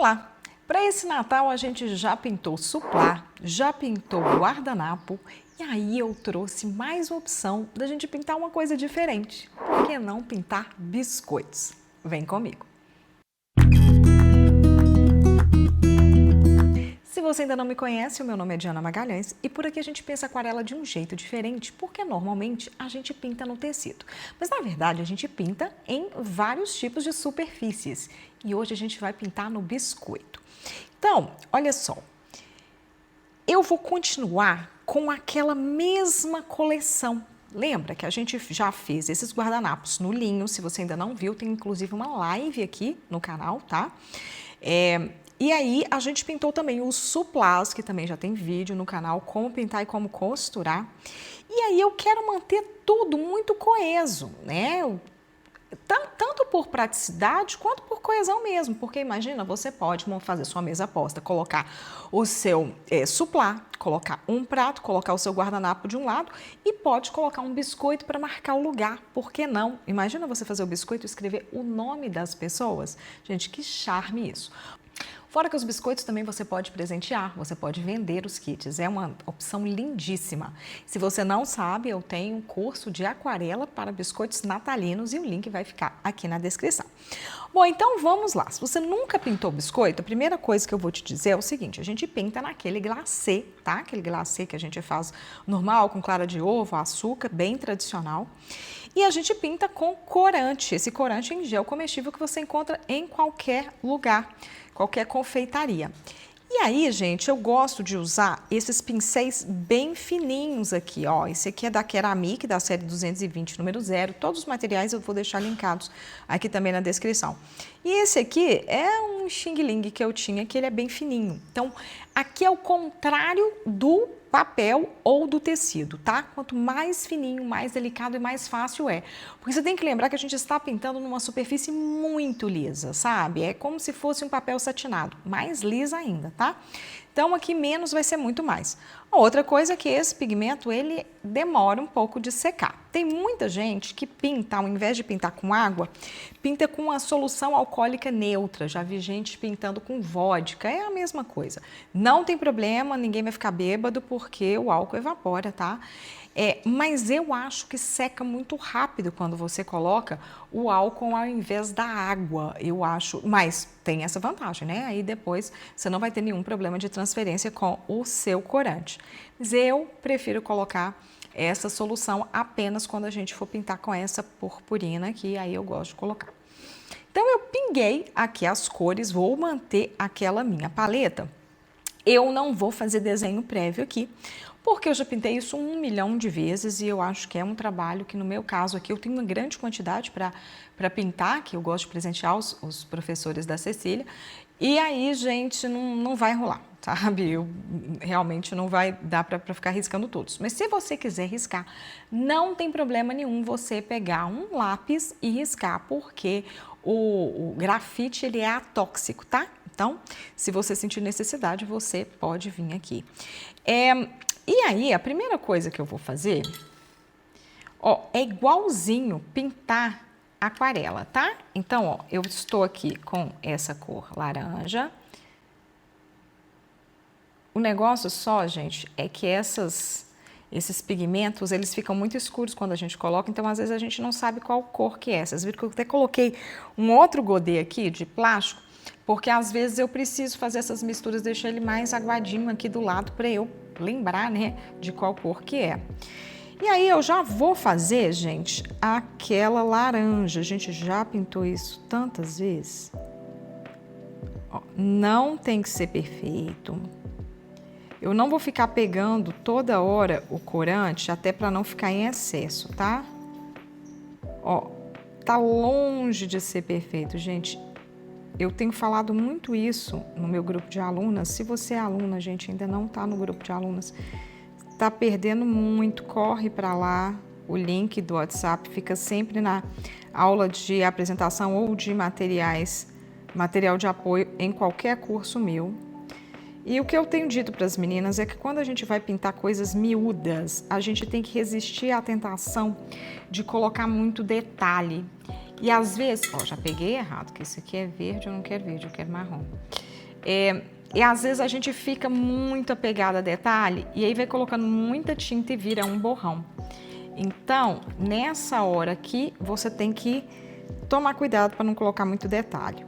Olá! Para esse Natal a gente já pintou suplá, já pintou guardanapo e aí eu trouxe mais uma opção da gente pintar uma coisa diferente. Por que não pintar biscoitos? Vem comigo! Se você ainda não me conhece, o meu nome é Diana Magalhães e por aqui a gente pensa aquarela de um jeito diferente, porque normalmente a gente pinta no tecido. Mas na verdade a gente pinta em vários tipos de superfícies e hoje a gente vai pintar no biscoito. Então, olha só, eu vou continuar com aquela mesma coleção. Lembra que a gente já fez esses guardanapos no linho, se você ainda não viu, tem inclusive uma live aqui no canal, tá? E aí a gente pintou também os suplás, que também já tem vídeo no canal, como pintar e como costurar. E aí eu quero manter tudo muito coeso, né? Tanto por praticidade quanto por coesão mesmo, porque imagina, você pode fazer sua mesa posta, colocar o seu suplá, colocar um prato, colocar o seu guardanapo de um lado e pode colocar um biscoito para marcar o lugar, por que não? Imagina você fazer o biscoito e escrever o nome das pessoas. Gente, que charme isso! Fora que os biscoitos também você pode presentear, você pode vender os kits, é uma opção lindíssima. Se você não sabe, eu tenho um curso de aquarela para biscoitos natalinos e o link vai ficar aqui na descrição. Bom, então vamos lá. Se você nunca pintou biscoito, a primeira coisa que eu vou te dizer é o seguinte, a gente pinta naquele glacê, tá? Aquele glacê que a gente faz normal, com clara de ovo, açúcar, bem tradicional. E a gente pinta com corante, esse corante em gel comestível que você encontra em qualquer lugar, qualquer confeitaria. E aí, gente, eu gosto de usar esses pincéis bem fininhos aqui, ó. Esse aqui é da Keramic, da série 220, número 0. Todos os materiais eu vou deixar linkados aqui também na descrição. E esse aqui é um Xing Ling que eu tinha, que ele é bem fininho. Então, aqui é o contrário do papel ou do tecido, tá? Quanto mais fininho, mais delicado e mais fácil é. Porque você tem que lembrar que a gente está pintando numa superfície muito lisa, sabe? É como se fosse um papel satinado, mais lisa ainda, tá? Então aqui menos vai ser muito mais. A outra coisa é que esse pigmento, ele demora um pouco de secar. Tem muita gente que pinta, ao invés de pintar com água, pinta com uma solução alcoólica neutra. Já vi gente pintando com vodka, é a mesma coisa. Não tem problema, ninguém vai ficar bêbado porque o álcool evapora, tá? Mas eu acho que seca muito rápido quando você coloca o álcool ao invés da água, eu acho. Mas tem essa vantagem, né? Aí depois você não vai ter nenhum problema de transferência com o seu corante. Mas eu prefiro colocar essa solução apenas quando a gente for pintar com essa purpurina aqui, aí eu gosto de colocar. Então eu pinguei aqui as cores, vou manter aquela minha paleta. Eu não vou fazer desenho prévio aqui, porque eu já pintei isso 1 milhão de vezes e eu acho que é um trabalho que no meu caso aqui eu tenho uma grande quantidade para pintar, que eu gosto de presentear os professores da Cecília, e aí, gente, não vai rolar, sabe? Realmente não vai dar para ficar riscando todos. Mas se você quiser riscar, não tem problema nenhum você pegar um lápis e riscar, porque o grafite ele é atóxico, tá? Então, se você sentir necessidade, você pode vir aqui. E aí, a primeira coisa que eu vou fazer, ó, é igualzinho pintar aquarela, tá? Então, ó, eu estou aqui com essa cor laranja. O negócio só, gente, é que esses pigmentos, eles ficam muito escuros quando a gente coloca, então às vezes a gente não sabe qual cor que é. Vocês viram que eu até coloquei um outro godê aqui de plástico, porque às vezes eu preciso fazer essas misturas, deixar ele mais aguadinho aqui do lado para eu lembrar, né, de qual cor que é. E aí eu já vou fazer, gente, aquela laranja. A gente já pintou isso tantas vezes. Ó, não tem que ser perfeito. Eu não vou ficar pegando toda hora o corante, até para não ficar em excesso, tá? Ó, tá longe de ser perfeito, gente. Eu tenho falado muito isso no meu grupo de alunas. Se você é aluna, gente, ainda não tá no grupo de alunas, tá perdendo muito, corre para lá. O link do WhatsApp fica sempre na aula de apresentação ou de material de apoio em qualquer curso meu. E o que eu tenho dito para as meninas é que quando a gente vai pintar coisas miúdas, a gente tem que resistir à tentação de colocar muito detalhe. E às vezes, ó, já peguei errado, que esse aqui é verde, eu não quero verde, eu quero marrom. E às vezes a gente fica muito apegada a detalhe e aí vai colocando muita tinta e vira um borrão. Então, nessa hora aqui, você tem que tomar cuidado para não colocar muito detalhe.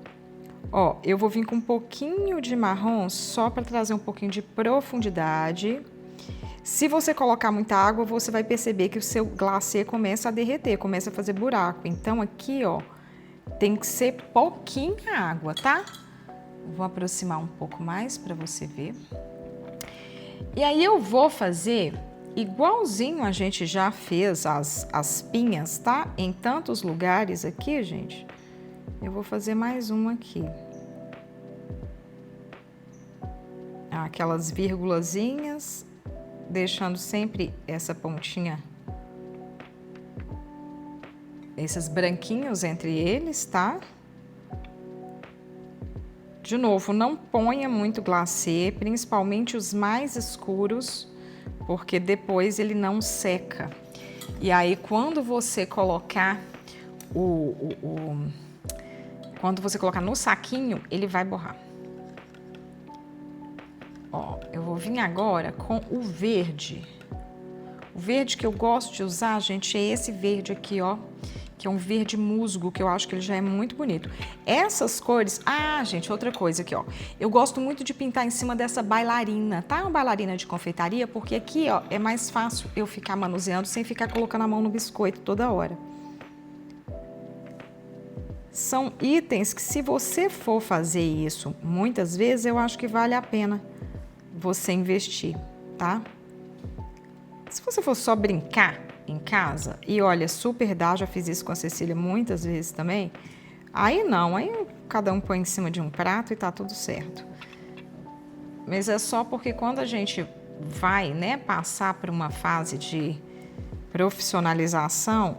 Ó, eu vou vir com um pouquinho de marrom só para trazer um pouquinho de profundidade. Se você colocar muita água, você vai perceber que o seu glacê começa a derreter, começa a fazer buraco. Então aqui, ó, tem que ser pouquinha água, tá? Vou aproximar um pouco mais para você ver. E aí eu vou fazer igualzinho a gente já fez as pinhas, tá? Em tantos lugares aqui, gente. Eu vou fazer mais uma aqui. Aquelas vírgulazinhas, deixando sempre essa pontinha, esses branquinhos entre eles, tá? De novo, não ponha muito glacê, principalmente os mais escuros, porque depois ele não seca. E aí, quando você colocar quando você colocar no saquinho, ele vai borrar. Ó, eu vou vir agora com o verde. O verde que eu gosto de usar, gente, é esse verde aqui, ó, que é um verde musgo, que eu acho que ele já é muito bonito. Essas cores... Ah, gente, outra coisa aqui, ó. Eu gosto muito de pintar em cima dessa bailarina, tá? Uma bailarina de confeitaria, porque aqui, ó, é mais fácil eu ficar manuseando sem ficar colocando a mão no biscoito toda hora. São itens que, se você for fazer isso muitas vezes, eu acho que vale a pena você investir, tá? Se você for só brincar em casa, e olha, super dá, já fiz isso com a Cecília muitas vezes também, aí não, aí cada um põe em cima de um prato e tá tudo certo. Mas é só porque quando a gente vai, né, passar por uma fase de profissionalização,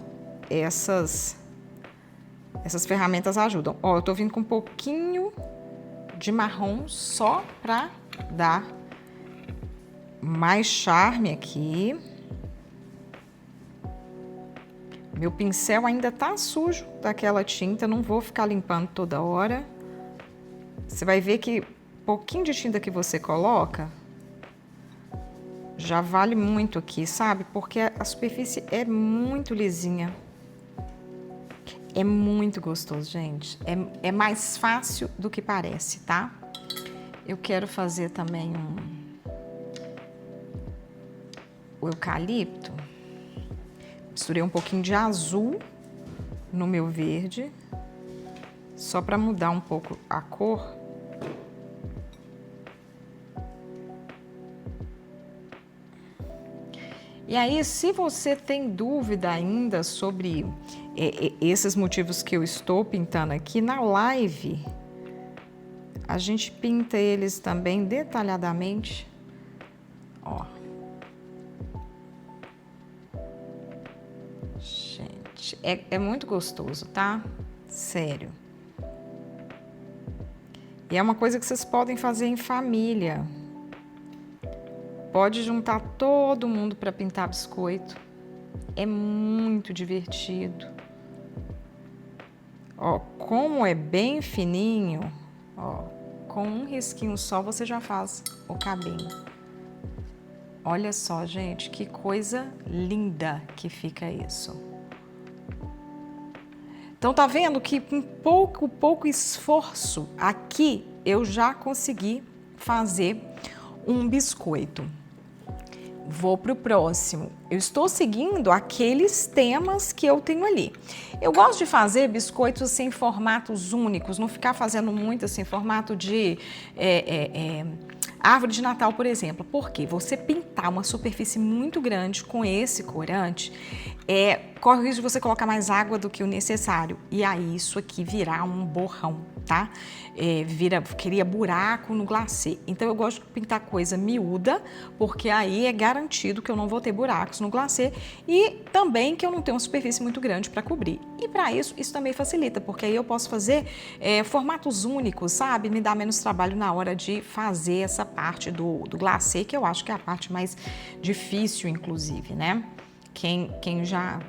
essas ferramentas ajudam. Ó, eu tô vindo com um pouquinho de marrom só pra dar mais charme aqui. Meu pincel ainda tá sujo daquela tinta, não vou ficar limpando toda hora. Você vai ver que pouquinho de tinta que você coloca já vale muito aqui, sabe? Porque a superfície é muito lisinha. É muito gostoso, gente. É mais fácil do que parece, tá? Eu quero fazer também o eucalipto. Misturei um pouquinho de azul no meu verde, só para mudar um pouco a cor. E aí, se você tem dúvida ainda sobre esses motivos que eu estou pintando aqui, na live a gente pinta eles também detalhadamente, ó. Gente, é muito gostoso, tá? Sério. E é uma coisa que vocês podem fazer em família. Pode juntar todo mundo para pintar biscoito. É muito divertido. Ó, como é bem fininho, ó, com um risquinho só você já faz o cabinho. Olha só, gente, que coisa linda que fica isso. Então, tá vendo que com pouco esforço aqui eu já consegui fazer um biscoito. Vou pro próximo. Eu estou seguindo aqueles temas que eu tenho ali. Eu gosto de fazer biscoitos assim, em formatos únicos, não ficar fazendo muito assim, formato de árvore de Natal, por exemplo. Porque você pintar uma superfície muito grande com esse corante, corre o risco de você colocar mais água do que o necessário. E aí isso aqui virar um borrão, tá? Cria buraco no glacê. Então eu gosto de pintar coisa miúda, porque aí é garantido que eu não vou ter buracos no glacê e também que eu não tenho uma superfície muito grande para cobrir. E para isso também facilita, porque aí eu posso fazer formatos únicos, sabe? Me dá menos trabalho na hora de fazer essa parte do glacê, que eu acho que é a parte mais difícil, inclusive, né? Quem já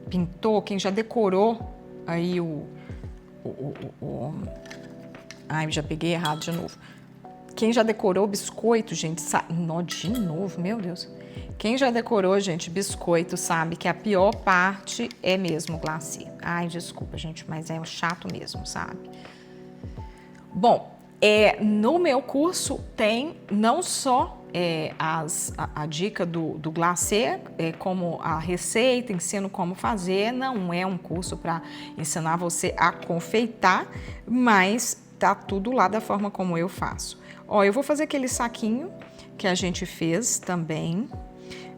pintou, quem já decorou aí ai, já peguei errado de novo. quem já decorou biscoito, gente, sabe... Nó, de novo, meu Deus. Quem já decorou, gente, biscoito, sabe que a pior parte é mesmo o glacê. Ai, desculpa, gente, mas é chato mesmo, sabe? Bom, no meu curso tem não só a dica do glacê, como a receita, ensino como fazer. Não é um curso para ensinar você a confeitar, mas tá tudo lá da forma como eu faço. Ó, eu vou fazer aquele saquinho que a gente fez também.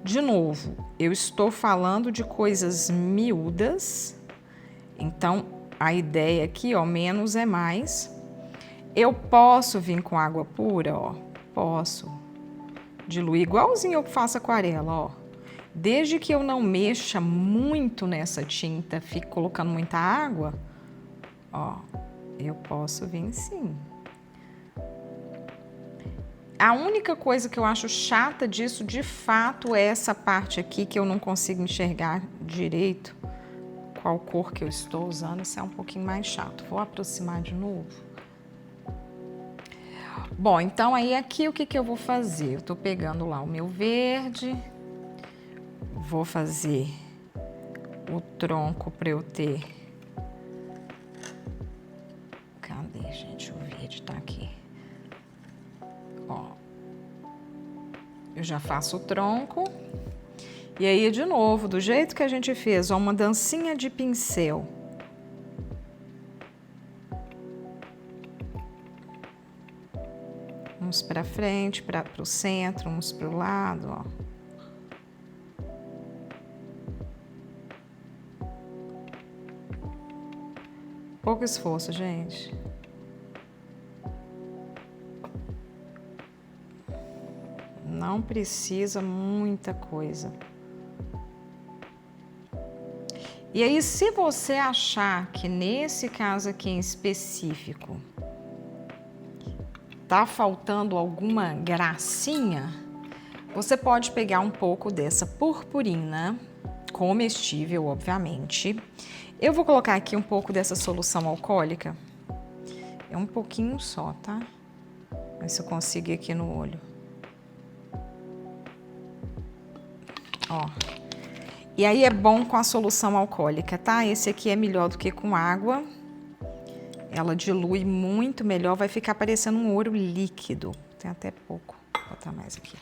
De novo, eu estou falando de coisas miúdas, então a ideia aqui, ó, menos é mais. Eu posso vir com água pura, ó, posso diluir igualzinho eu faço aquarela, ó. Desde que eu não mexa muito nessa tinta, fique colocando muita água, ó, eu posso vir sim. A única coisa que eu acho chata disso, de fato, é essa parte aqui que eu não consigo enxergar direito qual cor que eu estou usando. Isso é um pouquinho mais chato. Vou aproximar de novo. Bom, então aí aqui o que eu vou fazer? Eu tô pegando lá o meu verde, vou fazer o tronco para eu ter... Cadê, gente? O verde tá aqui. Ó, eu já faço o tronco. E aí, de novo, do jeito que a gente fez, ó, uma dancinha de pincel. Uns para frente, para o centro, uns para o lado, ó. Pouco esforço, gente. Não precisa muita coisa. E aí, se você achar que nesse caso aqui em específico tá faltando alguma gracinha, você pode pegar um pouco dessa purpurina, comestível, obviamente. Eu vou colocar aqui um pouco dessa solução alcoólica. É um pouquinho só, tá? Ver se eu consigo ir aqui no olho. Ó. E aí é bom com a solução alcoólica, tá? Esse aqui é melhor do que com água. Ela dilui muito melhor, vai ficar parecendo um ouro líquido. Tem até pouco, vou botar mais aqui.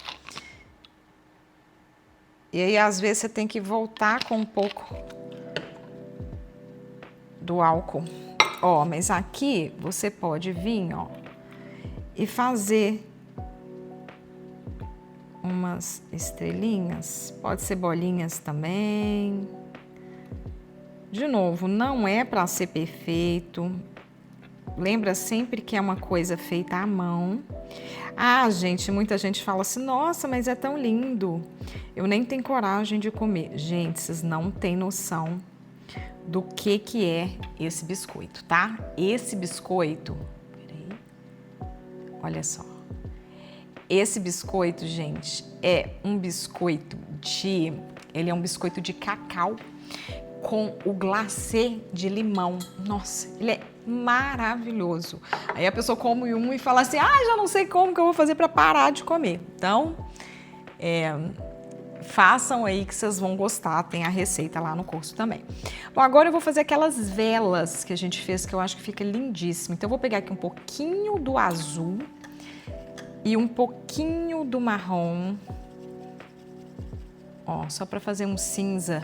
E aí, às vezes, você tem que voltar com um pouco do álcool. Ó, mas aqui você pode vir, ó, e fazer umas estrelinhas, pode ser bolinhas também. De novo, não é para ser perfeito. Lembra sempre que é uma coisa feita à mão. Ah, gente, muita gente fala assim, nossa, mas é tão lindo. Eu nem tenho coragem de comer. Gente, vocês não têm noção do que é esse biscoito, tá? Esse biscoito, peraí, olha só. Esse biscoito, gente, é um biscoito ele é um biscoito de cacau com o glacê de limão. Nossa, ele é maravilhoso. Aí a pessoa come um e fala assim, ah, já não sei como que eu vou fazer para parar de comer. Então, façam aí que vocês vão gostar, tem a receita lá no curso também. Bom, agora eu vou fazer aquelas velas que a gente fez, que eu acho que fica lindíssimo. Então, eu vou pegar aqui um pouquinho do azul e um pouquinho do marrom, ó, só para fazer um cinza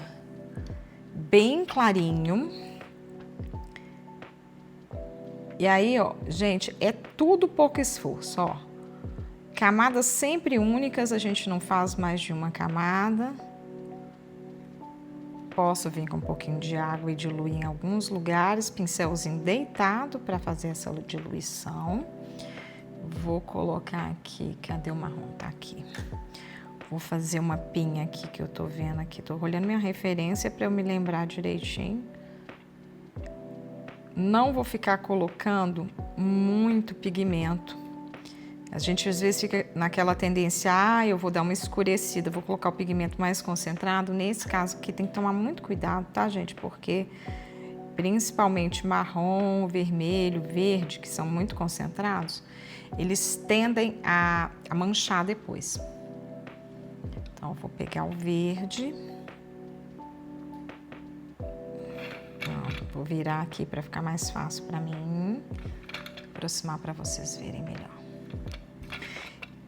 bem clarinho. E aí, ó, gente, é tudo pouco esforço, ó. Camadas sempre únicas, a gente não faz mais de uma camada. Posso vir com um pouquinho de água e diluir em alguns lugares, pincelzinho deitado para fazer essa diluição. Vou colocar aqui, cadê o marrom? Tá aqui. Vou fazer uma pinha aqui que eu tô vendo aqui, tô olhando minha referência para eu me lembrar direitinho. Não vou ficar colocando muito pigmento. A gente às vezes fica naquela tendência, eu vou dar uma escurecida, vou colocar o pigmento mais concentrado. Nesse caso aqui tem que tomar muito cuidado, tá, gente? Porque principalmente marrom, vermelho, verde, que são muito concentrados, eles tendem a manchar depois. Então, eu vou pegar o verde. Pronto, vou virar aqui para ficar mais fácil para mim. Aproximar para vocês verem melhor.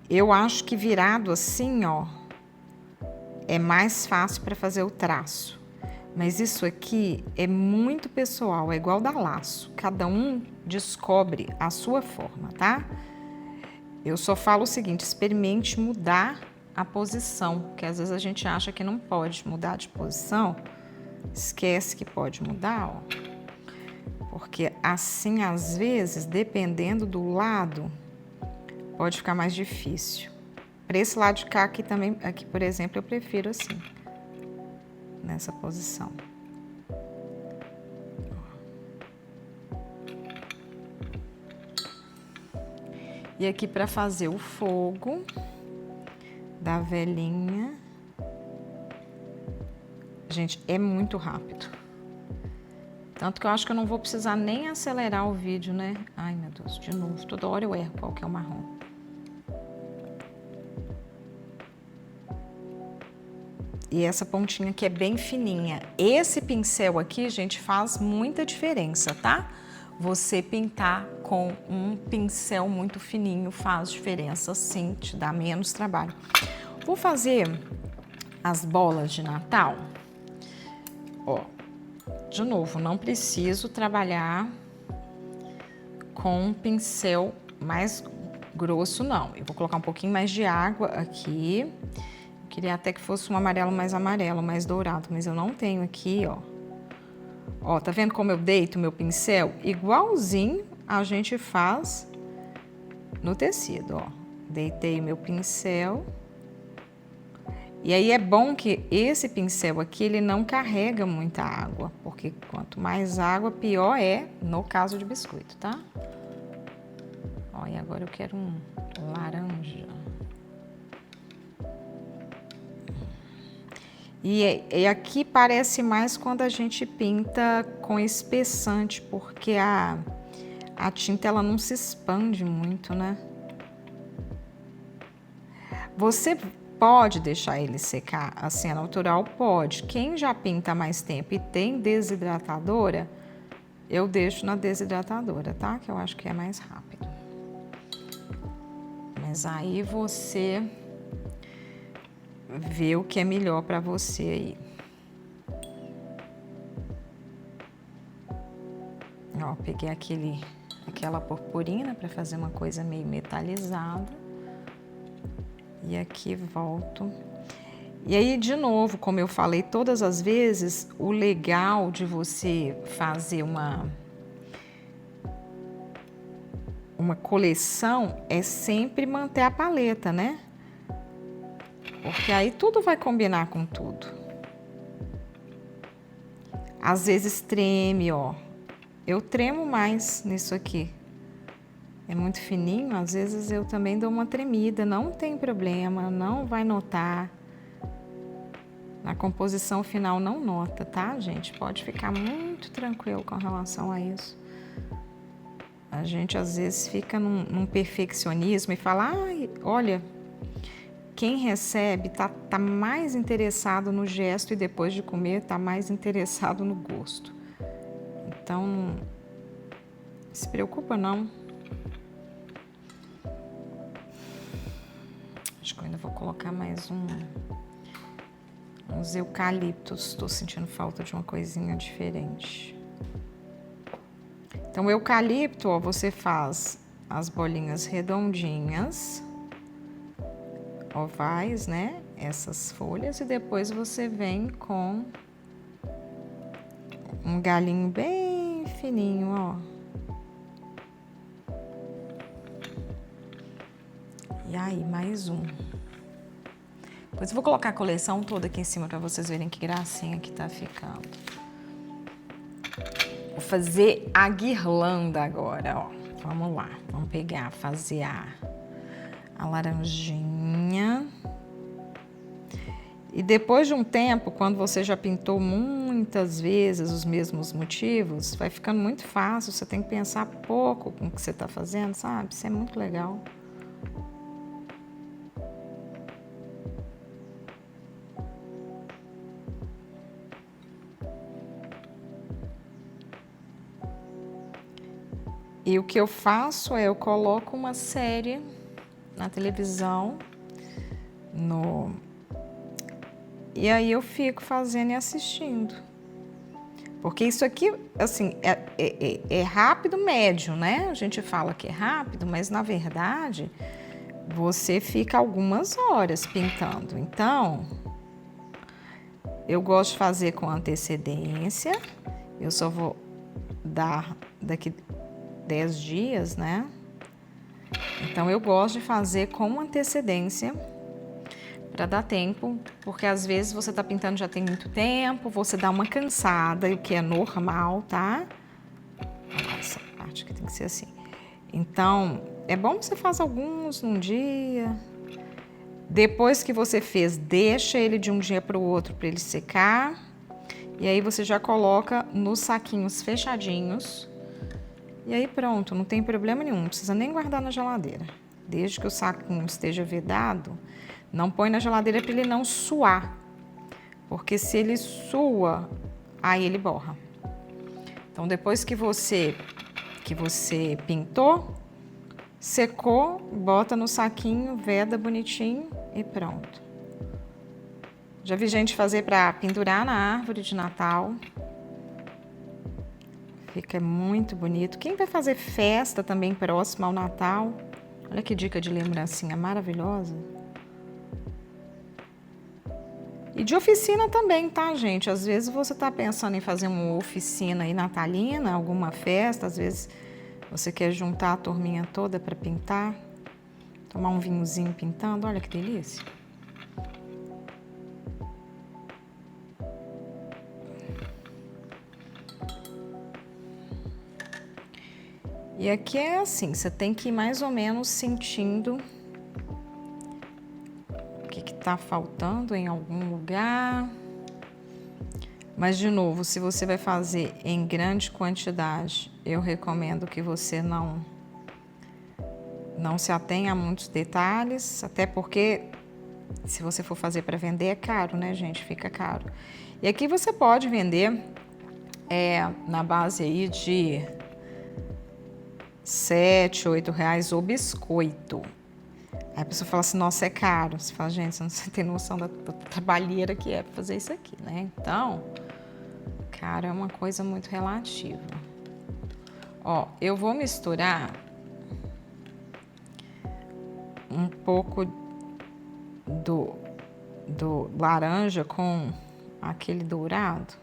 Eu acho que virado assim, ó, é mais fácil para fazer o traço. Mas isso aqui é muito pessoal, é igual dar laço. Cada um descobre a sua forma, tá? Eu só falo o seguinte, experimente mudar a posição, porque às vezes a gente acha que não pode mudar de posição. Esquece que pode mudar, ó. Porque assim, às vezes, dependendo do lado, pode ficar mais difícil. Para esse lado de cá, aqui também, aqui, por exemplo, eu prefiro assim, nessa posição. E aqui para fazer o fogo da velhinha. Gente, é muito rápido. Tanto que eu acho que eu não vou precisar nem acelerar o vídeo, né? Ai, meu Deus, de novo, toda hora eu erro qual que é o marrom. E essa pontinha aqui é bem fininha. Esse pincel aqui, gente, faz muita diferença, tá? Você pintar com um pincel muito fininho faz diferença, sim, te dá menos trabalho. Vou fazer as bolas de Natal. Ó, de novo, não preciso trabalhar com um pincel mais grosso, não. Eu vou colocar um pouquinho mais de água aqui. Queria até que fosse um amarelo, mais dourado, mas eu não tenho aqui, ó. Ó, tá vendo como eu deito meu pincel? Igualzinho a gente faz no tecido, ó. Deitei meu pincel. E aí é bom que esse pincel aqui, ele não carrega muita água, porque quanto mais água, pior é no caso de biscoito, tá? Ó, e agora eu quero um laranja. E aqui parece mais quando a gente pinta com espessante, porque a tinta ela não se expande muito, né? Você pode deixar ele secar assim, a natural pode. Quem já pinta há mais tempo e tem desidratadora, eu deixo na desidratadora, tá? Que eu acho que é mais rápido. Mas aí você vê o que é melhor para você aí. Ó, peguei aquela purpurina para fazer uma coisa meio metalizada. E aqui volto. E aí, de novo, como eu falei todas as vezes, o legal de você fazer uma coleção é sempre manter a paleta, né? Porque aí tudo vai combinar com tudo. Às vezes treme, ó. Eu tremo mais nisso aqui. É muito fininho, às vezes eu também dou uma tremida. Não tem problema, não vai notar. Na composição final não nota, tá, gente? Pode ficar muito tranquilo com relação a isso. A gente às vezes fica num perfeccionismo e fala, ai, olha... Quem recebe tá mais interessado no gesto e depois de comer tá mais interessado no gosto. Então, não se preocupa não. Acho que eu ainda vou colocar mais uns eucaliptos. Estou sentindo falta de uma coisinha diferente. Então, o eucalipto, ó, você faz as bolinhas redondinhas, ovais, né? Essas folhas, e depois você vem com um galinho bem fininho, ó. E aí, mais um. Depois eu vou colocar a coleção toda aqui em cima para vocês verem que gracinha que tá ficando. Vou fazer a guirlanda agora, ó. Vamos lá, vamos pegar, fazer a laranjinha. E depois de um tempo, quando você já pintou muito muitas vezes os mesmos motivos, vai ficando muito fácil, você tem que pensar pouco com o que você está fazendo, sabe? Isso é muito legal. E o que eu faço é, eu coloco uma série na televisão, e aí eu fico fazendo e assistindo. Porque isso aqui, assim, é rápido, médio, né? A gente fala que é rápido, mas na verdade você fica algumas horas pintando. Então, eu gosto de fazer com antecedência, eu só vou dar daqui 10 dias, né? Então, eu gosto de fazer com antecedência para dar tempo, porque às vezes você tá pintando já tem muito tempo, você dá uma cansada, o que é normal, tá? Essa parte aqui tem que ser assim. Então, é bom que você faça alguns num dia. Depois que você fez, deixa ele de um dia para o outro para ele secar. E aí você já coloca nos saquinhos fechadinhos. E aí pronto, não tem problema nenhum, não precisa nem guardar na geladeira. Desde que o saquinho esteja vedado, não põe na geladeira para ele não suar. Porque se ele sua, aí ele borra. Então depois que você pintou, secou, bota no saquinho, veda bonitinho e pronto. Já vi gente fazer para pendurar na árvore de Natal. Fica muito bonito. Quem vai fazer festa também próxima ao Natal? Olha que dica de lembrancinha maravilhosa. E de oficina também, tá, gente? Às vezes você tá pensando em fazer uma oficina aí natalina, alguma festa, às vezes você quer juntar a turminha toda para pintar, tomar um vinhozinho pintando, olha que delícia. E aqui é assim, você tem que ir mais ou menos sentindo o que tá faltando em algum lugar. Mas, de novo, se você vai fazer em grande quantidade, eu recomendo que você não se atenha a muitos detalhes, até porque se você for fazer para vender é caro, né, gente? Fica caro. E aqui você pode vender na base aí de 7, 8 reais o biscoito. Aí a pessoa fala assim, nossa, é caro. Você fala, gente, você não tem noção da trabalheira que é para fazer isso aqui, né? Então, caro é uma coisa muito relativa. Ó, eu vou misturar um pouco do laranja com aquele dourado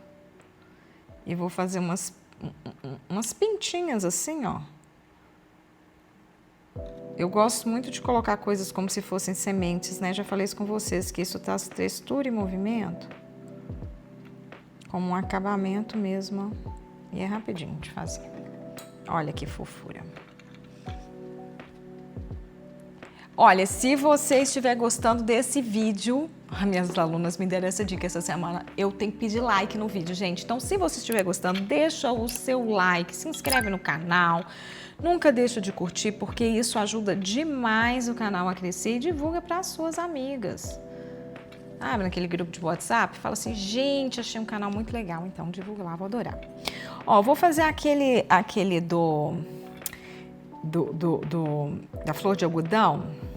e vou fazer umas pintinhas assim, ó. Eu gosto muito de colocar coisas como se fossem sementes, né? Já falei isso com vocês, que isso traz textura e movimento, como um acabamento mesmo. E é rapidinho de fazer. Olha que fofura. Olha, se você estiver gostando desse vídeo, as minhas alunas me deram essa dica essa semana, eu tenho que pedir like no vídeo, gente. Então, se você estiver gostando, deixa o seu like, se inscreve no canal, nunca deixa de curtir, porque isso ajuda demais o canal a crescer e divulga para as suas amigas. Abre naquele grupo de WhatsApp, fala assim, gente, achei um canal muito legal, então divulga lá, vou adorar. Ó, vou fazer aquele da flor de algodão.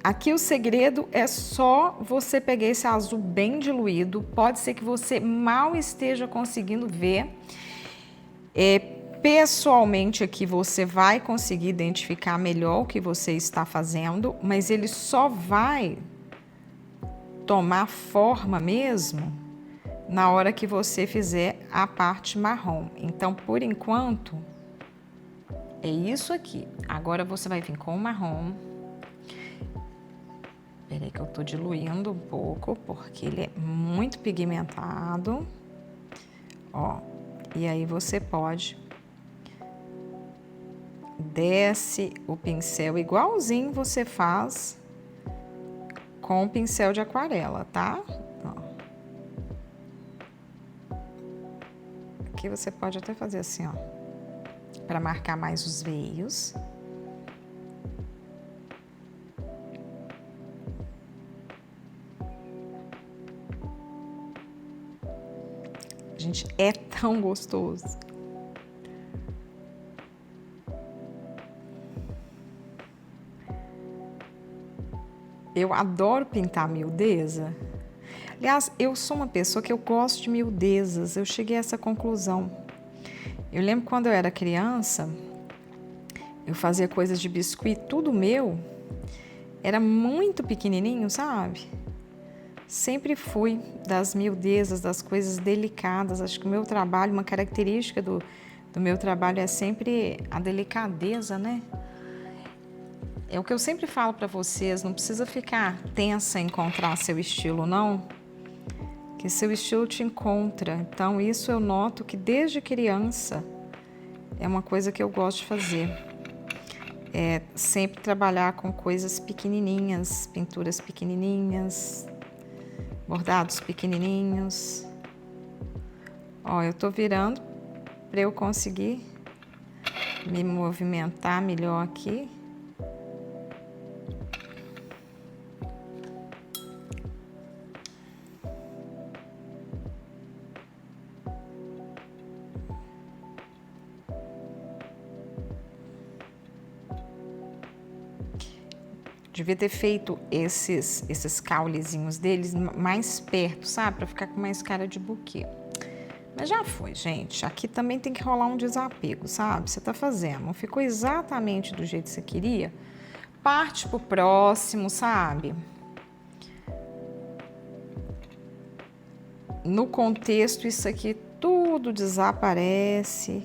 Aqui o segredo é só você pegar esse azul bem diluído. Pode ser que você mal esteja conseguindo ver. Pessoalmente aqui você vai conseguir identificar melhor o que você está fazendo, mas ele só vai tomar forma mesmo na hora que você fizer a parte marrom. Então, por enquanto, é isso aqui. Agora você vai vir com o marrom. Peraí que eu tô diluindo um pouco, porque ele é muito pigmentado. Ó, e aí você pode... Desce o pincel igualzinho você faz com o pincel de aquarela, tá? Ó. aqui você pode até fazer assim, ó, para marcar mais os veios. Gente, é tão gostoso. Eu adoro pintar miudeza. Aliás, eu sou uma pessoa que eu gosto de miudezas. Eu cheguei a essa conclusão. Eu lembro quando eu era criança, eu fazia coisas de biscuit, tudo meu era muito pequenininho, sabe? Sempre fui das miudezas, das coisas delicadas. Acho que o meu trabalho, uma característica do meu trabalho é sempre a delicadeza, né? É o que eu sempre falo para vocês, não precisa ficar tensa em encontrar seu estilo, não. Que seu estilo te encontra. Então, isso eu noto que desde criança é uma coisa que eu gosto de fazer. É sempre trabalhar com coisas pequenininhas, pinturas pequenininhas, bordados pequenininhos. Ó, eu tô virando para eu conseguir me movimentar melhor aqui. Devia ter feito esses caulezinhos deles mais perto, sabe? Pra ficar com mais cara de buquê. Mas já foi, gente. Aqui também tem que rolar um desapego, sabe? Você tá fazendo, não ficou exatamente do jeito que você queria. Parte pro próximo, sabe? No contexto, isso aqui tudo desaparece.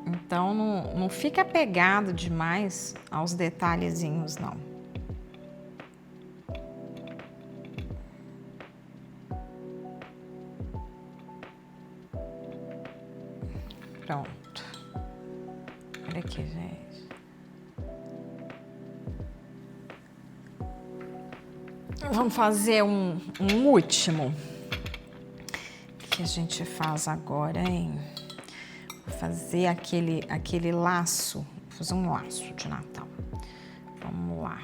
Então, não fica apegado demais aos detalhezinhos, não. Pronto. Olha aqui, gente. Vamos fazer um último. O que a gente faz agora, hein? Fazer aquele laço, vou fazer um laço de Natal. Vamos lá.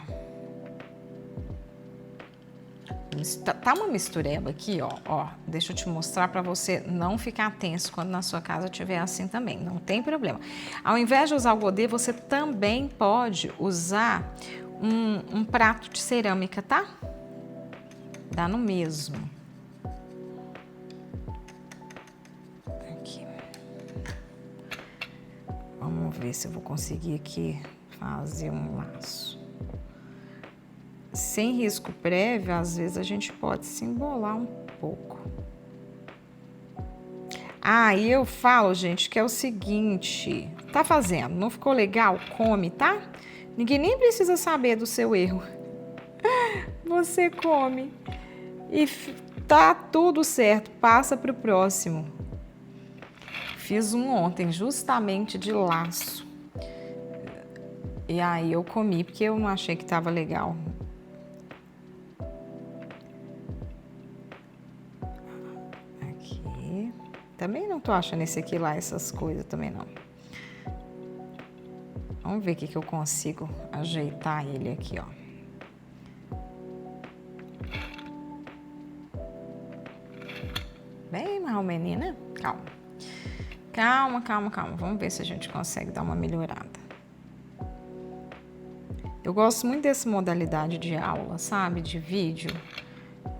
Tá uma mistureba aqui, ó. Deixa eu te mostrar para você não ficar tenso quando na sua casa tiver assim também, não tem problema. Ao invés de usar o godê, você também pode usar um prato de cerâmica, tá? Dá no mesmo. Vamos ver se eu vou conseguir aqui fazer um laço. Sem risco prévio, às vezes a gente pode se embolar um pouco. Ah, e eu falo, gente, que é o seguinte, tá fazendo, não ficou legal? Come, tá? Ninguém nem precisa saber do seu erro. Você come e tá tudo certo, passa pro próximo. Fiz um ontem, justamente de laço. E aí eu comi, porque eu não achei que tava legal. Aqui. Também não tô achando esse aqui lá, essas coisas também não. Vamos ver o que eu consigo ajeitar ele aqui, ó. Bem marromeninha, né? Calma. Calma. Vamos ver se a gente consegue dar uma melhorada. Eu gosto muito dessa modalidade de aula, sabe? De vídeo.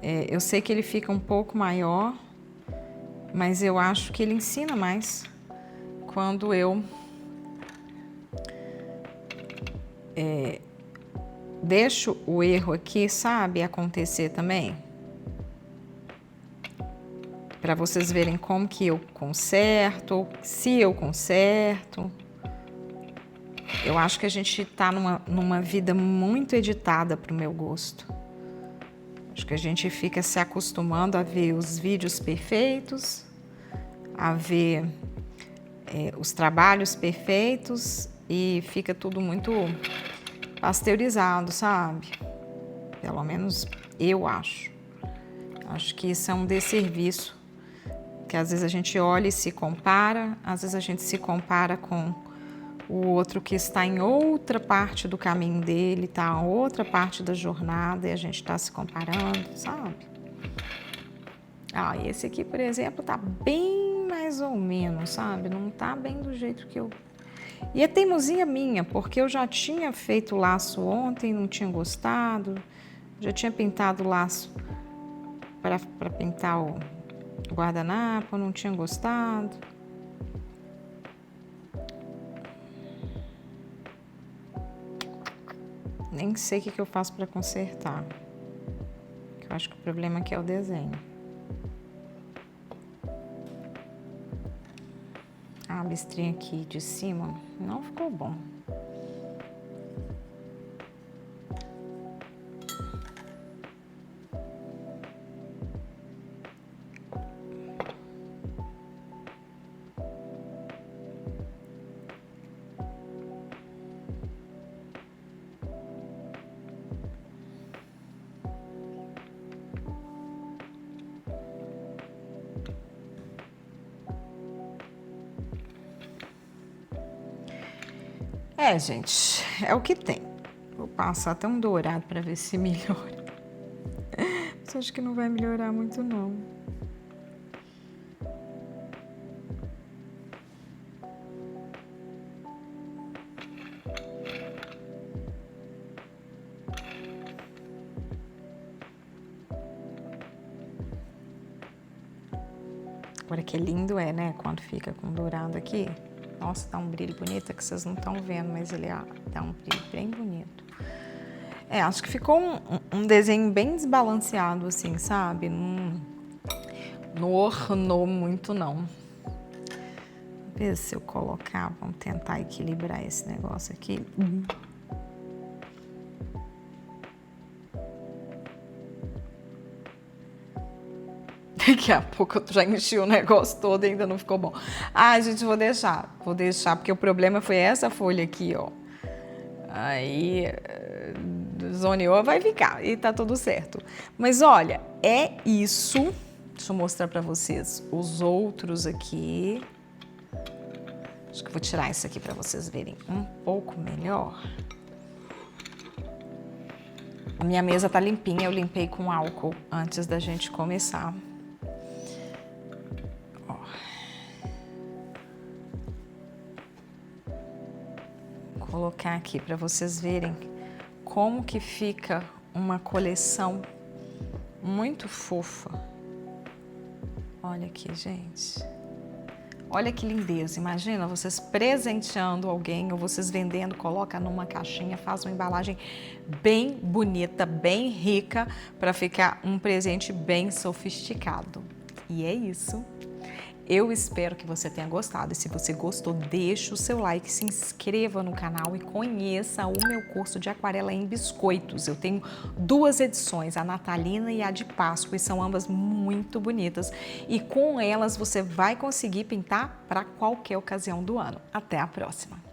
Eu sei que ele fica um pouco maior, mas eu acho que ele ensina mais quando eu deixo o erro aqui, sabe? Acontecer também. Para vocês verem como que eu conserto, se eu conserto. Eu acho que a gente tá numa vida muito editada pro meu gosto. Acho que a gente fica se acostumando a ver os vídeos perfeitos, a ver os trabalhos perfeitos e fica tudo muito pasteurizado, sabe? Pelo menos eu acho. Acho que isso é um desserviço, que às vezes a gente olha e se compara, às vezes a gente se compara com o outro que está em outra parte do caminho dele, está em outra parte da jornada e a gente está se comparando, sabe? Esse aqui, por exemplo, tá bem mais ou menos, sabe? Não tá bem do jeito que eu... E é teimosia minha, porque eu já tinha feito o laço ontem, não tinha gostado, já tinha pintado o laço para pintar o guardanapo, não tinha gostado. Nem sei o que eu faço para consertar. Eu acho que o problema aqui é o desenho. A listrinha aqui de cima não ficou bom. Gente, é o que tem. Vou passar até um dourado para ver se melhora. Mas acho que não vai melhorar muito, não. Agora que lindo né? Quando fica com dourado aqui. Nossa, dá um brilho bonito, é que vocês não estão vendo, mas ele dá um brilho bem bonito. Acho que ficou um desenho bem desbalanceado, assim, sabe? Não ornou muito, não. Vamos ver se eu colocar, vamos tentar equilibrar esse negócio aqui. Daqui a pouco eu já enchi o negócio todo e ainda não ficou bom. Gente, vou deixar, porque o problema foi essa folha aqui, ó. Aí, zoneou, vai ficar e tá tudo certo. Mas olha, é isso. Deixa eu mostrar pra vocês os outros aqui. Acho que vou tirar isso aqui pra vocês verem um pouco melhor. A minha mesa tá limpinha, eu limpei com álcool antes da gente começar. Vou colocar aqui para vocês verem como que fica uma coleção muito fofa. Olha aqui, gente. Olha que lindeza. Imagina vocês presenteando alguém ou vocês vendendo, coloca numa caixinha, faz uma embalagem bem bonita, bem rica, para ficar um presente bem sofisticado. E é isso. Eu espero que você tenha gostado e se você gostou, deixa o seu like, se inscreva no canal e conheça o meu curso de aquarela em biscoitos. Eu tenho 2 edições, a natalina e a de Páscoa, e são ambas muito bonitas e com elas você vai conseguir pintar para qualquer ocasião do ano. Até a próxima!